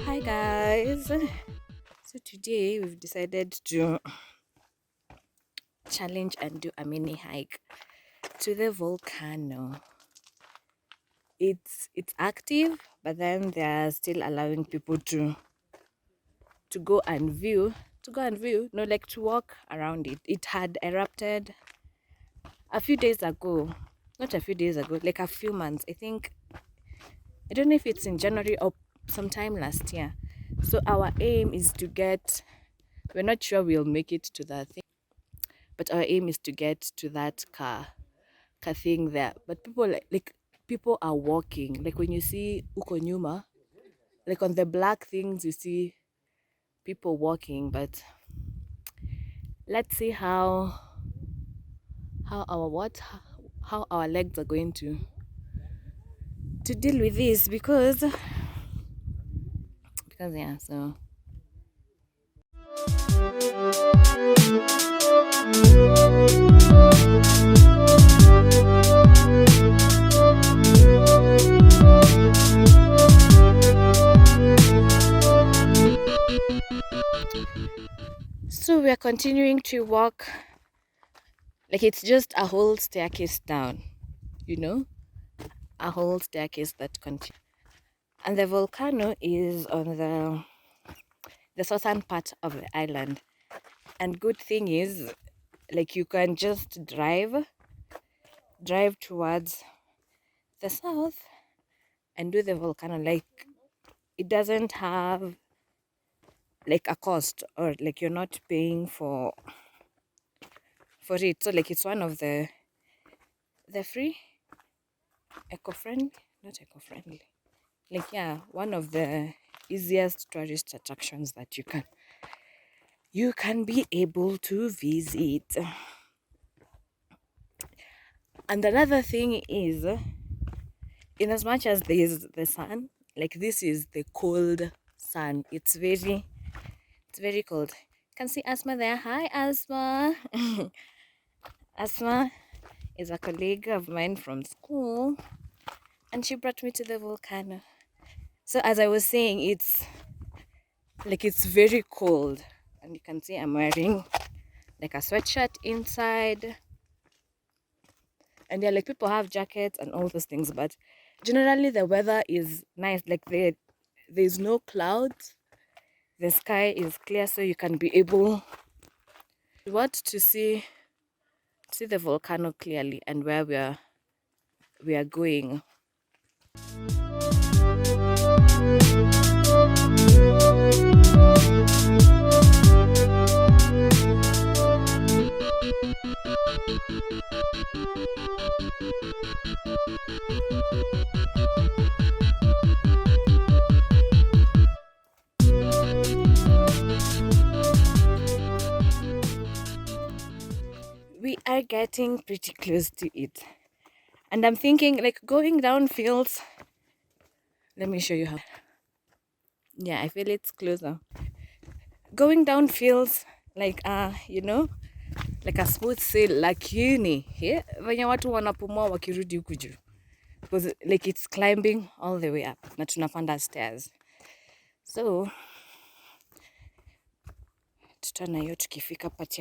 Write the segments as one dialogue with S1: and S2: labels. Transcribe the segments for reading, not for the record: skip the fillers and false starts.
S1: Hi guys. So today we've decided to challenge and do a mini hike to the volcano. It's active, but then they're still allowing people to go and view, no, like to walk around it. It had erupted a few days ago, not a few days ago, like a few months. I think I don't know if it's in January or sometime last year. So our aim is to get. We're not sure we'll make it to that thing, but our aim is to get to that car thing there. But people like people are walking. Like when you see uko nyuma, like on the black things, you see people walking. But let's see how our what how our legs are going to deal with this because yeah. So we are continuing to walk. Like it's just a whole staircase down, you know, a whole staircase that continues. And the volcano is on the southern part of the island. And good thing is, like you can just drive towards the south and do the volcano. Like it doesn't have like a cost, or like you're not paying for it. So like it's one of the free eco-friendly, not eco-friendly. Like yeah, one of the easiest tourist attractions that you can be able to visit. And another thing is, in as much as there is the sun, like this is the cold sun. It's very cold. You can see Asma there. Hi Asma. Asma is a colleague of mine from school, and she brought me to the volcano. So as I was saying, it's very cold, and you can see I'm wearing like a sweatshirt inside, and yeah, like people have jackets and all those things, but generally the weather is nice. Like there's no clouds, the sky is clear, so you can be able to see the volcano clearly and where we are going. We are getting pretty close to it, and I'm thinking like going down feels. Let me show you how. Yeah, I feel it's closer. Going down feels like like a smooth sail, lakini here venye watu wanapumua wakirudi huku juu, because like it's climbing all the way up na tunapanda stairs, so tutaona hiyo tukifika pati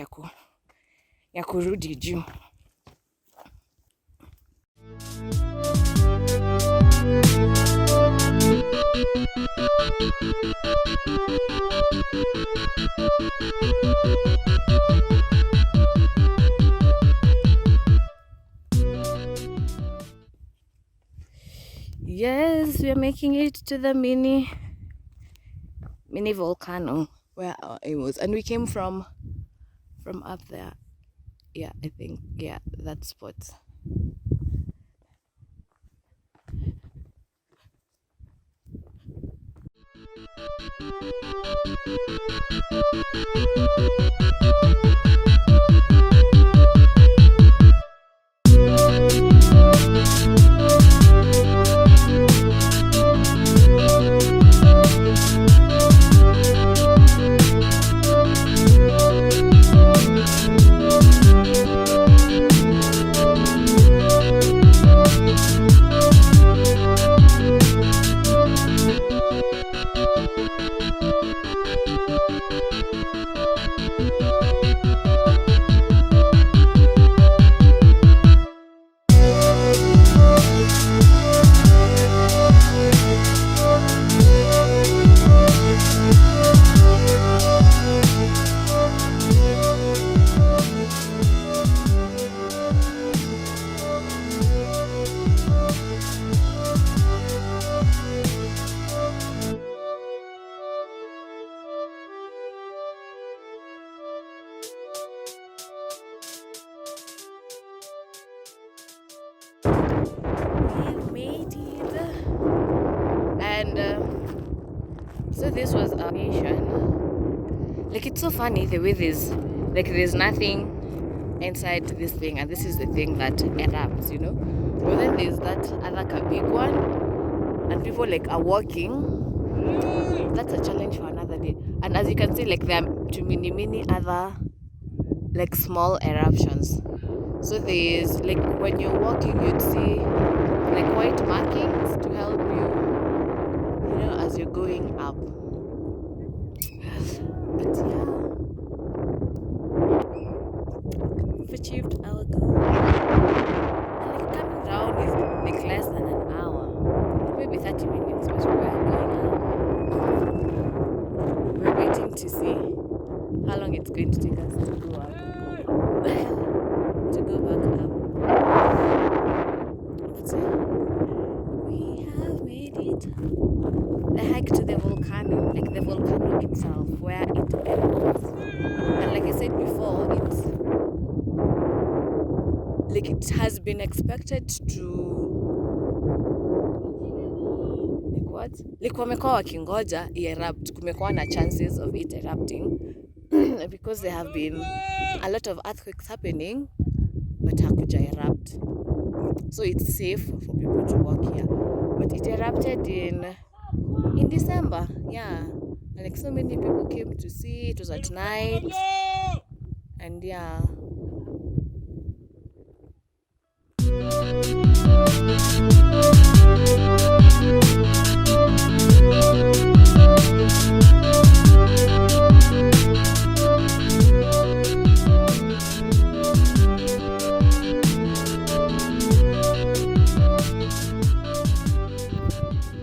S1: ya kurudi juu. Yes, we are making it to the mini volcano where our aim was, and we came from up there. Yeah, I think yeah, that spot. so this was our nation. Like, it's so funny the way there's nothing inside this thing, and this is the thing that erupts, you know. But then there's that other big one, and people like are walking. That's a challenge for another day. And as you can see, like, there are too many other like small eruptions. So there's like, when you're walking, you'd see like white markings to help you, you know, as you're going up. But yeah, we've achieved our goal. And like coming down is like less than an hour, maybe 30 minutes, but we're waiting to see how long it's going to take us to go up. To go back up. So we have made it. The hike to the volcano, like the volcano itself, where it erupts. And like I said before, it has been expected to, like what? Like wamekuwa wakingoja erupt, kumekuwa na chances of it erupting because there have been a lot of earthquakes happening, but hakuja erupt. So it's safe for people to walk here. But it erupted in December, yeah. And like so many people came to see. It was at night, and yeah.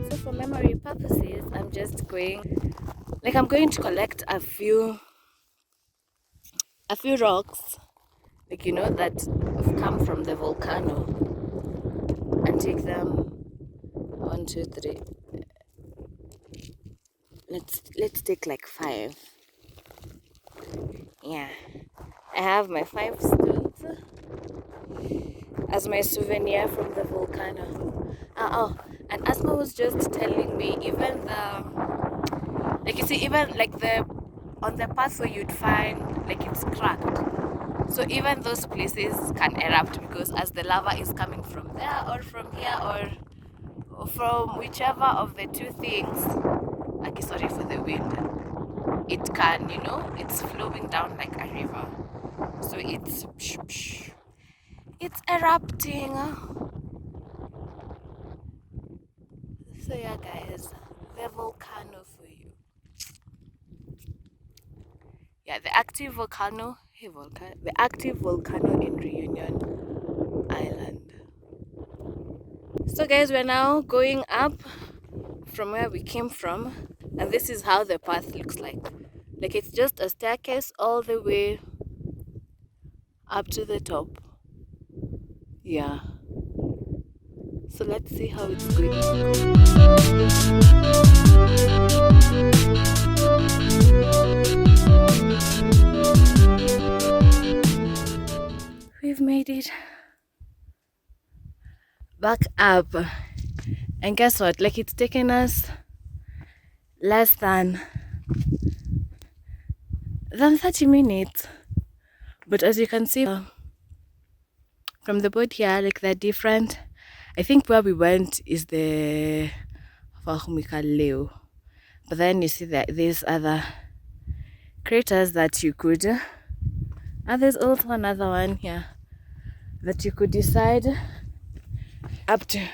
S1: So for memory purposes, I'm just going, like, I'm going to collect a few rocks, like, you know, that have come from the volcano, and take them 1, 2, 3. Let's take like 5. Yeah, I have my 5 stones as my souvenir from the volcano. Oh, and Asma was just telling me, even like, you see, even like on the path where you'd find like it's cracked. So even those places can erupt, because as the lava is coming from there or from here or from whichever of the two things, sorry for the wind, it can, you know, it's flowing down like a river. So it's erupting. So yeah, guys, the volcano for you. Yeah, the active volcano. Hey, the active volcano in Reunion Island. So guys, we're now going up from where we came from, and this is how the path looks like. Like, it's just a staircase all the way up to the top. Yeah. So let's see how it's going to go. We've made it back up, and guess what? Like, it's taken us less than 30 minutes, but as you can see from the board here, like, they're different. I think where we went is the Leo, but then you see that there's other craters that you could, and there's also another one here that you could decide up to.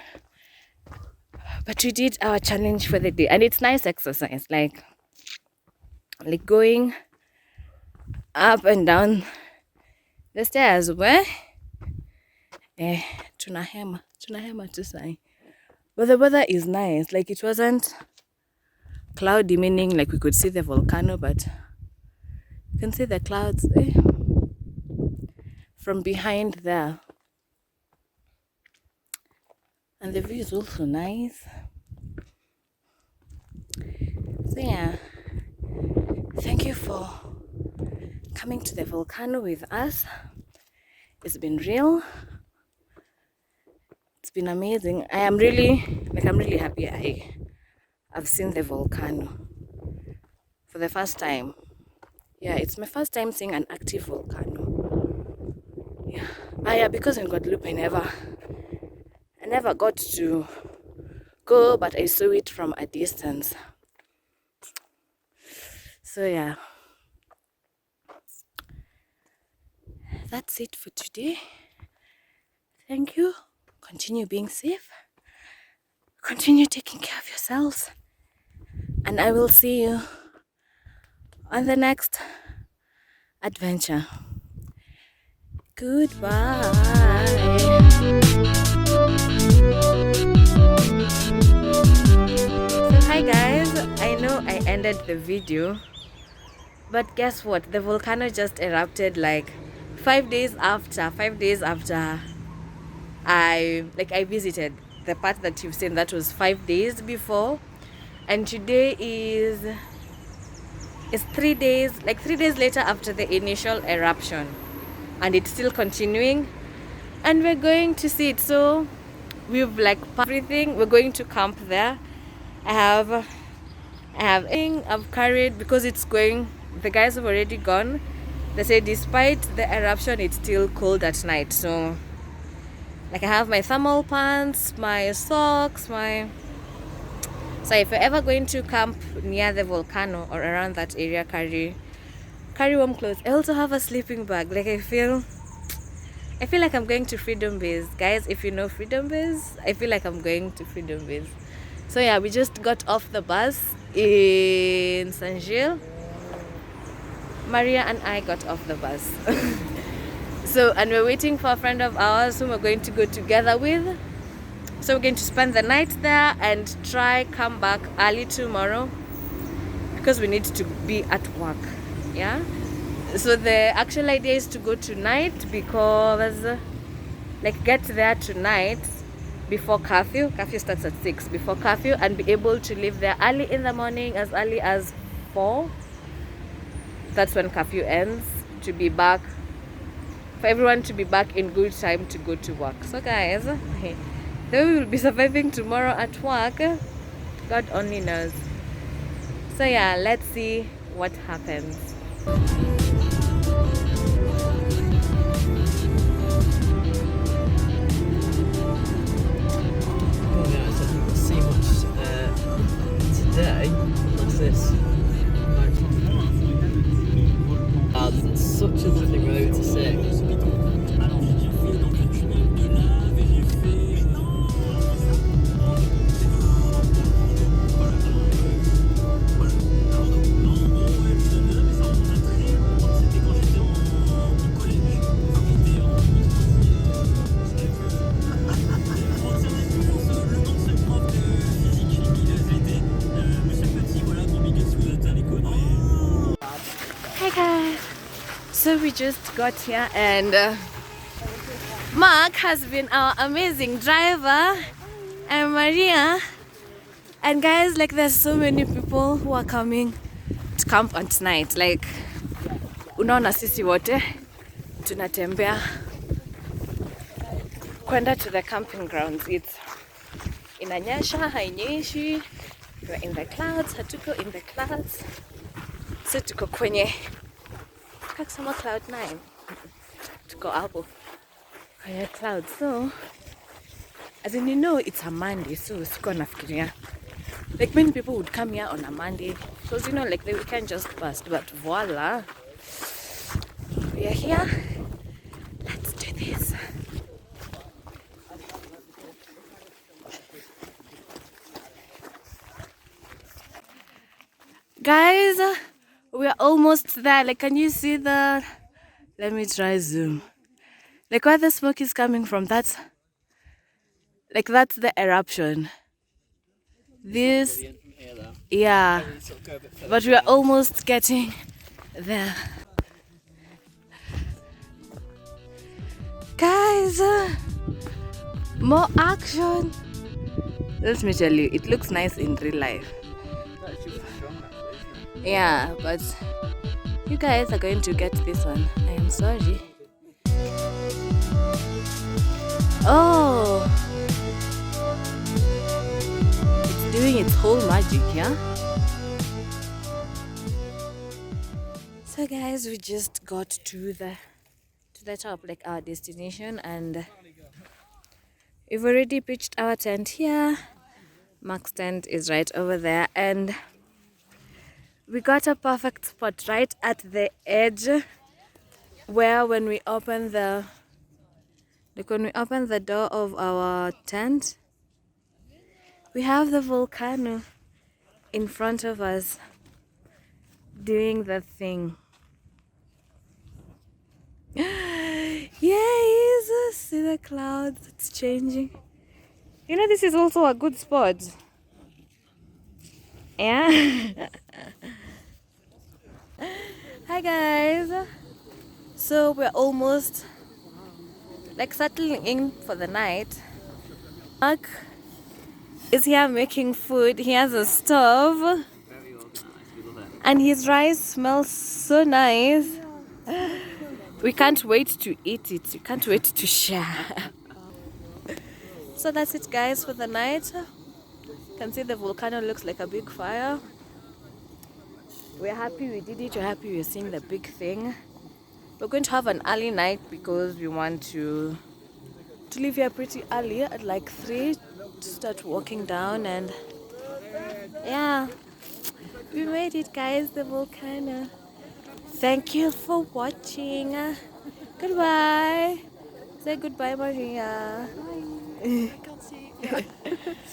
S1: But we did our challenge for the day, and it's nice exercise, like going up and down the stairs. Where tunahema to say, but the weather is nice. Like, it wasn't cloudy, meaning like we could see the volcano, but you can see the clouds from behind there, and the view is also nice. So yeah, thank you for coming to the volcano with us. It's been real. It's been amazing. I'm really happy I've seen the volcano for the first time. Yeah, it's my first time seeing an active volcano. Yeah. Yeah, because in Guadeloupe I never got to go, but I saw it from a distance. So yeah, that's it for today. Thank you. Continue being safe. Continue taking care of yourselves. And I will see you on the next adventure. Goodbye. So hi guys, I know I ended the video, but guess what? The volcano just erupted like 5 days after I visited the part that you've seen. That was 5 days before, and today is 3 days, like 3 days later after the initial eruption, and it's still continuing, and we're going to see it. So we've like everything. We're going to camp there. I have everything I've carried because it's going. The guys have already gone. They say despite the eruption, it's still cold at night. So like I have my thermal pants, my socks, so if you're ever going to camp near the volcano or around that area, carry warm clothes. I also have a sleeping bag. Like I feel like I'm going to Freedom Base. Guys, if you know Freedom Base, I feel like I'm going to Freedom Base. So yeah, we just got off the bus in Saint Gilles. Maria and I got off the bus. So, and we're waiting for a friend of ours whom we're going to go together with. So we're going to spend the night there and come back early tomorrow because we need to be at work. Yeah. So the actual idea is to go tonight because like get there tonight before curfew. Curfew starts at 6, before curfew, and be able to leave there early in the morning, as early as 4. That's when curfew ends, to be back, for everyone to be back in good time to go to work. So guys, the way we will be surviving tomorrow at work, God only knows. So yeah, let's see what happens.
S2: Today, what's this? Such a lovely road to see.
S1: Hey guys, so we just got here and Mark has been our amazing driver, and Maria. And guys, like there's so many people who are coming to camp on tonight. Like unaona sisi wote tunatembea kwenda to the camping grounds. It's inanyesha, hainyeshi, we're in the clouds, hatuko in the clouds. So tuko kwenye kakisema cloud 9. Tuko hapo kwenye cloud. So as in, you know, it's a Monday, so siko nafikiria like many people would come here on a Monday because, you know, like the weekend just passed, but voila, we are here. Let's do this. Guys, we are almost there. Like, can you see the, let me try zoom, like where the smoke is coming from? That's the eruption. This, yeah, but we are almost getting there. Guys, more action. Let me tell you, it looks nice in real life. Yeah, but you guys are going to get this one. I am sorry. Oh, it's doing its whole magic, yeah? So guys, we just got to the top, like our destination, and we've already pitched our tent here. Mark's tent is right over there, and we got a perfect spot right at the edge where when we open the door of our tent, we have the volcano in front of us doing the thing. Yes, see the clouds, it's changing. You know, this is also a good spot. Yeah. Hi guys. So we're almost like settling in for the night. Mark is here making food. He has a stove.
S2: Very organised. We love it.
S1: And his rice smells so nice. We can't wait to eat it. We can't wait to share. So that's it guys for the night. You can see the volcano looks like a big fire. We're happy we did it. We're happy we're seeing the big thing. We're going to have an early night because we want to leave here pretty early at like 3 to start walking down, and yeah, we made it guys, the volcano. Thank you for watching. Goodbye. Say goodbye, Maria.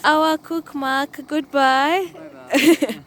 S1: Our cook Mark, goodbye.
S2: Bye bye.